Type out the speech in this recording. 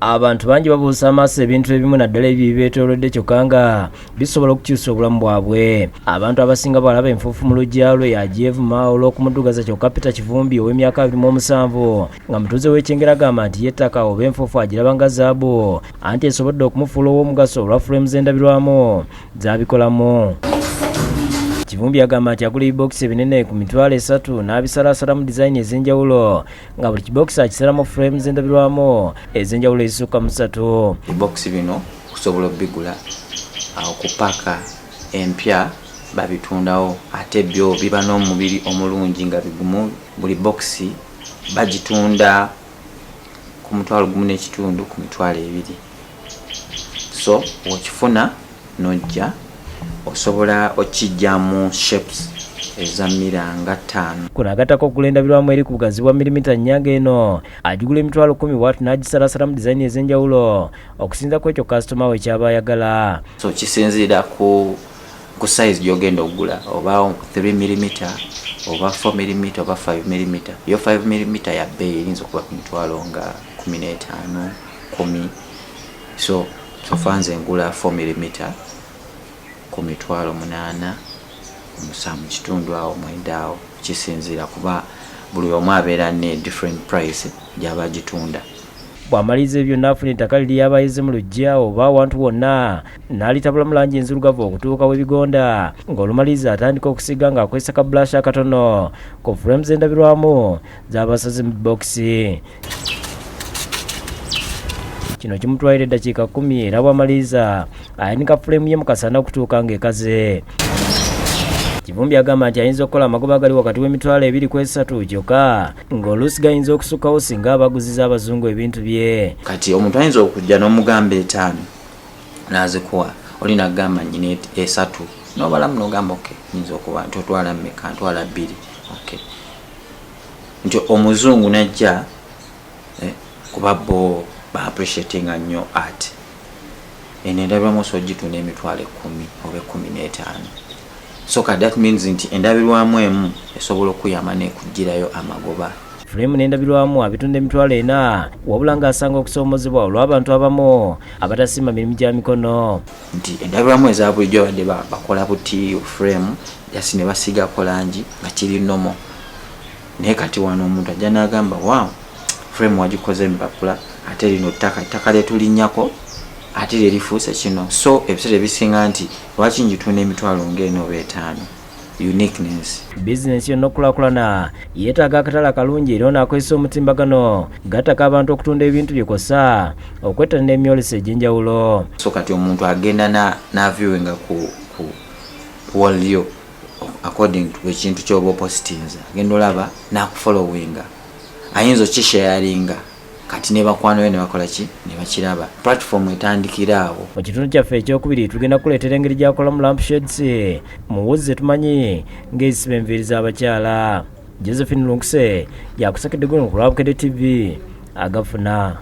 Abantu bangi babuusa amaaso ebintu ebimu naddala ebibeetoolodde kyokka nga bisobola okukyusa obulamu bwabwe. Abantu abasinga balaba enfuufu mu luggya lwe yagyevuma olw'okumudugaza kyokka Peter Kivumbi ow'emyaka 27 nga mutuuze w'Ekyengera agamba nti yettaka oba enfuufu agiraba nga zaabu anti esobodde okumufuula ow'omugaso olwa fuleemu z'endabirwamu z'abikolamu. Kivumbi agamba nti agula ebibookisi ebinene ku mitwalo 3 n'abisalaasala mu dizayini ez'enjawulo nga buli kibookisi akisalamu fuleemu z'endabirwamu ez'enjawulo ezisukka mu 3. Ebibookisi bino okusobola obigula ku paaka empya babitundawo ate byo biba n'omubiri omulungi nga bigumu. Buli bookisi bagitunda ku mutwalo gumu n'ekitundu ku mitwalo 2. So okifuna nojja osobola okijjamu shapes ezamira nga 5. Kuno agattako okugula endabirwamu eri ku bugazi bwa milimita 4 eno agigula emitwalo 10 bw'atu n'agisalaasala mu dizayini ez'enjawulo okusinza ku ekyo kasitoma we kyaba ayagala. So kisinziira ku size gy'ogenda okugula oba 3mm oba 4mm oba 5mm. Yo 5mm ya bbeeyi eyinza okuba ku mitwalo nga 15 10. So fanze ngula 4mm ku mitwalo 8 mu kitundu awo mwenda awo, kisinziira kuba buli omu abeera ne different price gy'aba agitunda. Bw'amaliriza ebyo n'afuna ettaka liri yabayize mu luggya oba awantu wonna n'alitabula mu langi enzirugavu okutuuka webigonda ng'olumaliriza atandika okusiga ng'akozesa ka bulashi akatono ku fuleemu z'endabirwamu z'abasaze mu bookisi. Kino kimutwalira eddakiika 10 era bw'amaliriza ayanika fuleemu ye mu kasana okutuuka ng'ekaze. Kivumbi agamba nti ayinza okukola amagoba agali wakati w'emitwalo 2 ku 3 kyokka ng'oluusi gayinza okusukkawo singa abaguziza abazungu ebintu bye. Kati omuntu ayinza okujja n'omugamba 5 n'azikuwa oli n'agamba nnyina 3 n'obalamu n'ogamba okay nyinza okuba nti otwala mmeka ntwala 2 okay nti omuzungu najja kuba bo ba appreciating nnyo art endabirwamu osogitunda emitwalo 10 oba 15. So that means nti endabirwamu emu esobola okuyama n'ekugirayo amagoba. Fuleemu n'endabirwamu abitunda emitwalo 4 wabula ng'asanga okusoomozebwa olw'abantu abamu abatasima mirimu gya mikono. Nti endabirwamu eza bulijjo badde bakola buti fuleemu jasi ne basigako langi nga kiri nomo. Naye kati wano omuntu ajja n'agamba wow fuleemu wagikoze empapula ate lino ttaka lyetulinnyako ate lyerifuuse kino. So ebiseera ebisinga nti lwaki njitunda emitwalo ng'eno oba 5. Uniqueness. Bizinensi yonna okukulaakulana yeetaaga akatale akalungi era onaakozesa omutimbagano gattaka abantu okutunda ebintu byekosa okwettanira emyoleso egy'enjawulo. So kati omuntu agenda n'aviewinga ku waliyo according to ekintu ky'oba opositinza agenda olaba n'akufollowinga ayinza okisharinga kati ne bakwano we ne bakola ki ne bakiraba. Platform etandikira awo. Mu kitundu kyaffe ekyokubiri tugenda kuleetera engeri gy'akola mu lampshades mu wuzi zetumanyi ng'ezisiba enviiri z'abakyala. Josephine Lunkuse yakusakidde guno ku lwa Bukedde TV agafuna.